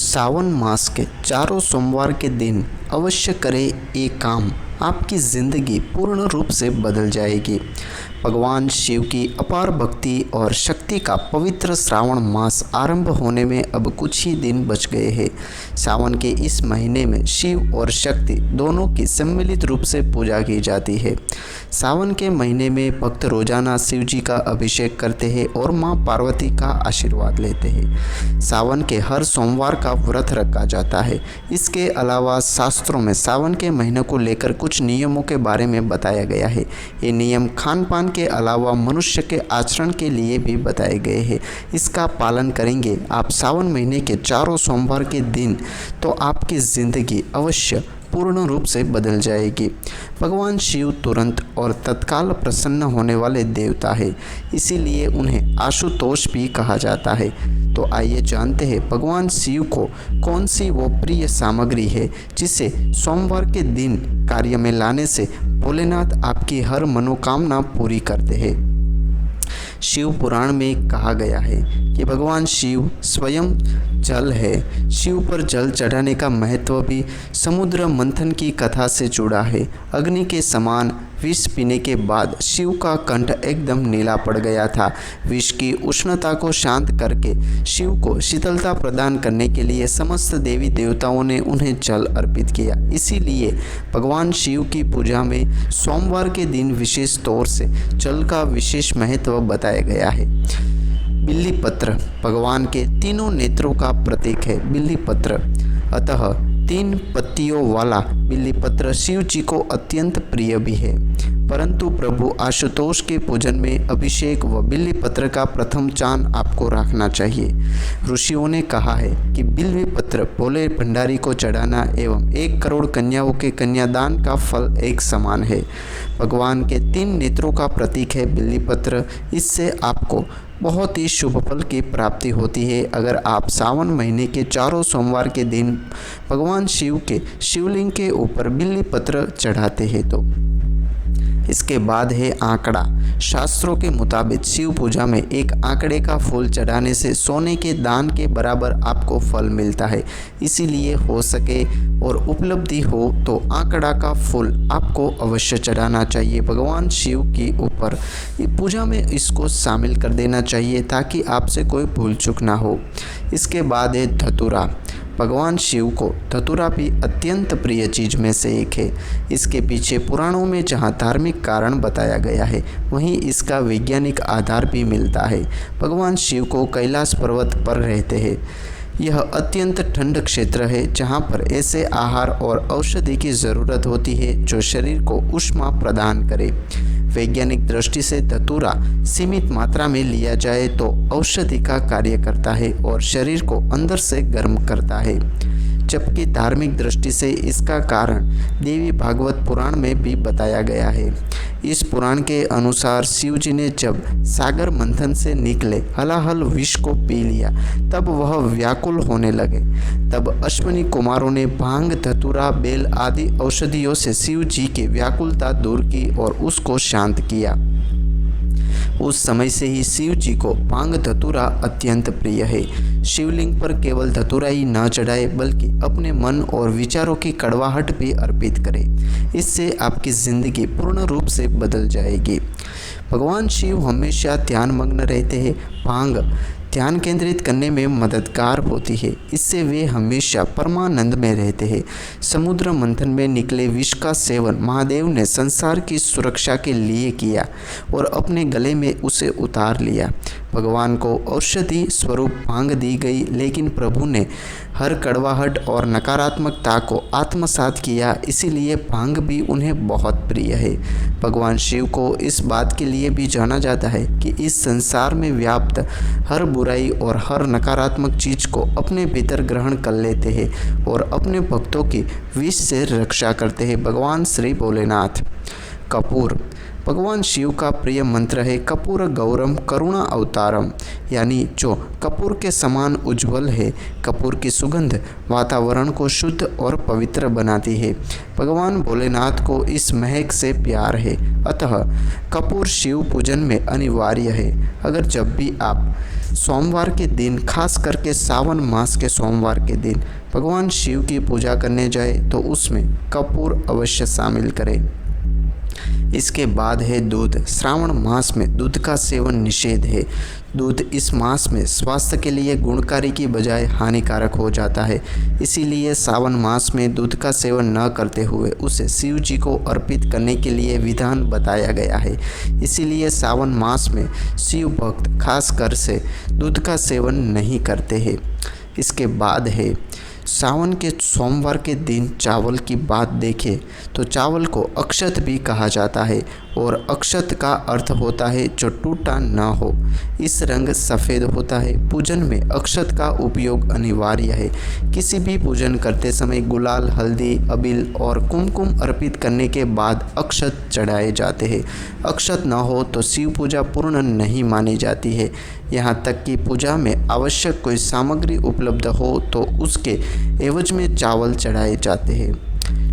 सावन मास के चारों सोमवार के दिन अवश्य करें ये काम, आपकी ज़िंदगी पूर्ण रूप से बदल जाएगी। भगवान शिव की अपार भक्ति और शक्ति का पवित्र श्रावण मास आरंभ होने में अब कुछ ही दिन बच गए हैं। सावन के इस महीने में शिव और शक्ति दोनों की सम्मिलित रूप से पूजा की जाती है। सावन के महीने में भक्त रोजाना शिव जी का अभिषेक करते हैं और मां पार्वती का आशीर्वाद लेते हैं। सावन के हर सोमवार का व्रत रखा जाता है। इसके अलावा शास्त्रों में सावन के महीने को लेकर कुछ नियमों के बारे में बताया गया है। ये नियम खान पान के अलावा मनुष्य के आचरण के लिए भी बताए गए हैं। इसका पालन करेंगे आप सावन महीने के चारों सोमवार के दिन, तो आपकी ज़िंदगी अवश्य पूर्ण रूप से बदल जाएगी। भगवान शिव तुरंत और तत्काल प्रसन्न होने वाले देवता है, इसीलिए उन्हें आशुतोष भी कहा जाता है। तो आइए जानते हैं भगवान शिव को कौन सी वो प्रिय सामग्री है जिसे सोमवार के दिन कार्य में लाने से भोलेनाथ आपकी हर मनोकामना पूरी करते हैं। शिव पुराण में कहा गया है कि भगवान शिव स्वयं जल है। शिव पर जल चढ़ाने का महत्व भी समुद्र मंथन की कथा से जुड़ा है। अग्नि के समान विष पीने के बाद शिव का कंठ एकदम नीला पड़ गया था। विष की उष्णता को शांत करके शिव को शीतलता प्रदान करने के लिए समस्त देवी देवताओं ने उन्हें जल अर्पित किया। इसीलिए भगवान शिव की पूजा में सोमवार के दिन विशेष तौर से जल का विशेष महत्व बताया गया है। बिल्ली पत्र भगवान के तीनों नेत्रों का प्रतीक है। बिल्ली पत्र अतः 3 पत्तियों वाला बिल्ली पत्र शिव जी को अत्यंत प्रिय भी है। परंतु प्रभु आशुतोष के पूजन में अभिषेक व बिल्ली पत्र का प्रथम चांद आपको रखना चाहिए। ऋषियों ने कहा है कि बिल्ली पत्र भोले भंडारी को चढ़ाना एवं 1 करोड़ कन्याओं के कन्यादान का फल एक समान है। भगवान के 3 नेत्रों का प्रतीक है बिल्ली पत्र। इससे आपको बहुत ही शुभ फल की प्राप्ति होती है अगर आप सावन महीने के चारों सोमवार के दिन भगवान शिव के शिवलिंग के ऊपर बिल्ली पत्र चढ़ाते हैं। तो इसके बाद है आंकड़ा। शास्त्रों के मुताबिक शिव पूजा में एक आंकड़े का फूल चढ़ाने से सोने के दान के बराबर आपको फल मिलता है। इसीलिए हो सके और उपलब्धि हो तो आंकड़ा का फूल आपको अवश्य चढ़ाना चाहिए भगवान शिव की ऊपर। पूजा में इसको शामिल कर देना चाहिए ताकि आपसे कोई भूल चूक ना हो। इसके बाद है धतूरा। भगवान शिव को धतूरा भी अत्यंत प्रिय चीज में से एक है। इसके पीछे पुराणों में जहाँ धार्मिक कारण बताया गया है वहीं इसका वैज्ञानिक आधार भी मिलता है। भगवान शिव को कैलाश पर्वत पर रहते हैं। यह अत्यंत ठंड क्षेत्र है जहाँ पर ऐसे आहार और औषधि की ज़रूरत होती है जो शरीर को ऊष्मा प्रदान करे। वैज्ञानिक दृष्टि से धतूरा सीमित मात्रा में लिया जाए तो औषधि का कार्य करता है और शरीर को अंदर से गर्म करता है, जबकि धार्मिक दृष्टि से इसका कारण देवी भागवत पुराण में भी बताया गया है। इस पुराण के अनुसार शिव जी ने जब सागर मंथन से निकले हलाहल विष को पी लिया तब वह व्याकुल होने लगे। तब अश्विनी कुमारों ने भांग, धतूरा, बेल आदि औषधियों से शिव जी की व्याकुलता दूर की और उसको शांत किया। उस समय से ही शिव जी को भांग धतूरा अत्यंत प्रिय है। शिवलिंग पर केवल धतूरा ही न चढ़ाए बल्कि अपने मन और विचारों की कड़वाहट भी अर्पित करें। इससे आपकी ज़िंदगी पूर्ण रूप से बदल जाएगी। भगवान शिव हमेशा ध्यानमग्न रहते हैं। भांग ध्यान केंद्रित करने में मददगार होती है। इससे वे हमेशा परमानंद में रहते हैं। समुद्र मंथन में निकले विष का सेवन महादेव ने संसार की सुरक्षा के लिए किया और अपने गले में उसे उतार लिया। भगवान को औषधि स्वरूप भांग दी गई, लेकिन प्रभु ने हर कड़वाहट और नकारात्मकता को आत्मसात किया, इसीलिए भांग भी उन्हें बहुत प्रिय है। भगवान शिव को इस बात के लिए भी जाना जाता है कि इस संसार में व्याप्त हर बुराई और हर नकारात्मक चीज को अपने भीतर ग्रहण कर लेते हैं और अपने भक्तों की विष से रक्षा करते हैं। भगवान श्री भोलेनाथ। कपूर भगवान शिव का प्रिय मंत्र है कपूर गौरम करुणा अवतारम, यानी जो कपूर के समान उज्जवल है। कपूर की सुगंध वातावरण को शुद्ध और पवित्र बनाती है। भगवान भोलेनाथ को इस महक से प्यार है, अतः कपूर शिव पूजन में अनिवार्य है। अगर जब भी आप सोमवार के दिन, खास करके सावन मास के सोमवार के दिन भगवान शिव की पूजा करने जाए तो उसमें कपूर अवश्य शामिल करें। इसके बाद है दूध। श्रावण मास में दूध का सेवन निषेध है। दूध इस मास में स्वास्थ्य के लिए गुणकारी की बजाय हानिकारक हो जाता है। इसीलिए सावन मास में दूध का सेवन न करते हुए उसे शिव जी को अर्पित करने के लिए विधान बताया गया है। इसीलिए सावन मास में शिव भक्त खास कर से दूध का सेवन नहीं करते हैं। इसके बाद है सावन के सोमवार के दिन चावल की बात देखें तो चावल को अक्षत भी कहा जाता है और अक्षत का अर्थ होता है जो टूटा न हो। इस रंग सफ़ेद होता है। पूजन में अक्षत का उपयोग अनिवार्य है। किसी भी पूजन करते समय गुलाल, हल्दी, अबील और कुमकुम अर्पित करने के बाद अक्षत चढ़ाए जाते हैं। अक्षत न हो तो शिव पूजा पूर्ण नहीं मानी जाती है। यहाँ तक कि पूजा में आवश्यक कोई सामग्री उपलब्ध हो तो उसके एवज में चावल चढ़ाए जाते हैं।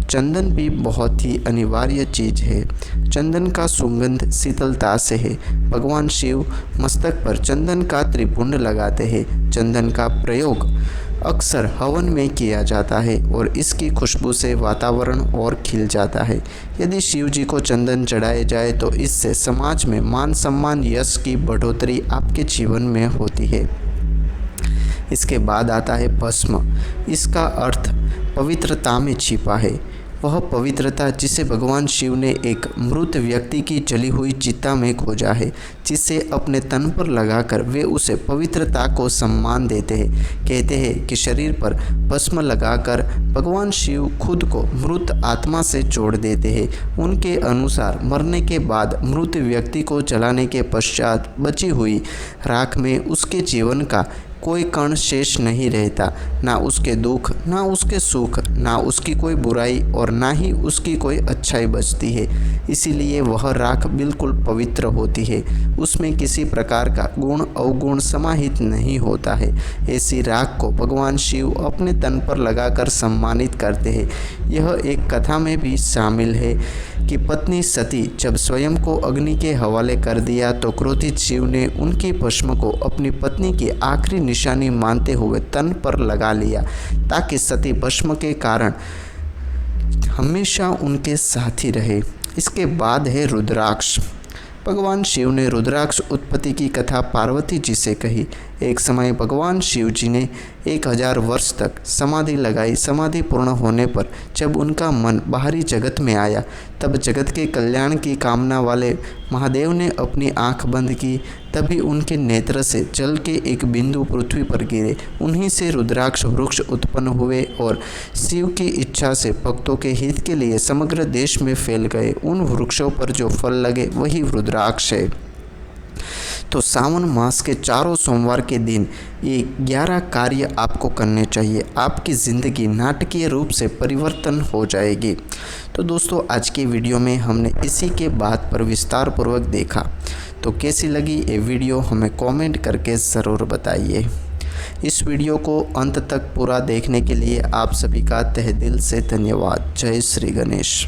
चंदन भी बहुत ही अनिवार्य चीज़ है। चंदन का सुगंध शीतलता से है। भगवान शिव मस्तक पर चंदन का त्रिपुंड लगाते हैं। चंदन का प्रयोग अक्सर हवन में किया जाता है और इसकी खुशबू से वातावरण और खिल जाता है। यदि शिव जी को चंदन चढ़ाए जाए तो इससे समाज में मान सम्मान, यश की बढ़ोतरी आपके जीवन में होती है। इसके बाद आता है भस्म। इसका अर्थ पवित्रता में छिपा है। वह पवित्रता जिसे भगवान शिव ने एक मृत व्यक्ति की जली हुई चिता में खोजा है, जिसे अपने तन पर लगाकर वे उसे पवित्रता को सम्मान देते हैं। कहते हैं कि शरीर पर भस्म लगाकर भगवान शिव खुद को मृत आत्मा से जोड़ देते हैं। उनके अनुसार मरने के बाद मृत व्यक्ति को जलाने के पश्चात बची हुई राख में उसके जीवन का कोई कण शेष नहीं रहता। ना उसके दुख, ना उसके सुख, ना उसकी कोई बुराई और ना ही उसकी कोई अच्छाई बचती है। इसीलिए वह राख बिल्कुल पवित्र होती है। उसमें किसी प्रकार का गुण अवगुण समाहित नहीं होता है। ऐसी राख को भगवान शिव अपने तन पर लगाकर सम्मानित करते हैं। यह एक कथा में भी शामिल है कि पत्नी सती जब स्वयं को अग्नि के हवाले कर दिया तो क्रोधित शिव ने उनकी भस्म को अपनी पत्नी की आखिरी निशानी मानते हुए तन पर लगा लिया, ताकि सती भस्म के कारण हमेशा उनके साथ ही रहे। इसके बाद है रुद्राक्ष। भगवान शिव ने रुद्राक्ष उत्पत्ति की कथा पार्वती जी से कही। एक समय भगवान शिव जी ने 1000 वर्ष तक समाधि लगाई। समाधि पूर्ण होने पर जब उनका मन बाहरी जगत में आया, तब जगत के कल्याण की कामना वाले महादेव ने अपनी आंख बंद की। तभी उनके नेत्र से जल के एक बिंदु पृथ्वी पर गिरे। उन्हीं से रुद्राक्ष वृक्ष उत्पन्न हुए और शिव की इच्छा से भक्तों के हित के लिए समग्र देश में फैल गए। उन वृक्षों पर जो फल लगे वही रुद्राक्ष है। तो सावन मास के चारों सोमवार के दिन ये 11 कार्य आपको करने चाहिए। आपकी ज़िंदगी नाटकीय रूप से परिवर्तन हो जाएगी। तो दोस्तों, आज की वीडियो में हमने इसी के बात पर विस्तार पूर्वक देखा। तो कैसी लगी ये वीडियो हमें कमेंट करके ज़रूर बताइए। इस वीडियो को अंत तक पूरा देखने के लिए आप सभी का तहे दिल से धन्यवाद। जय श्री गणेश।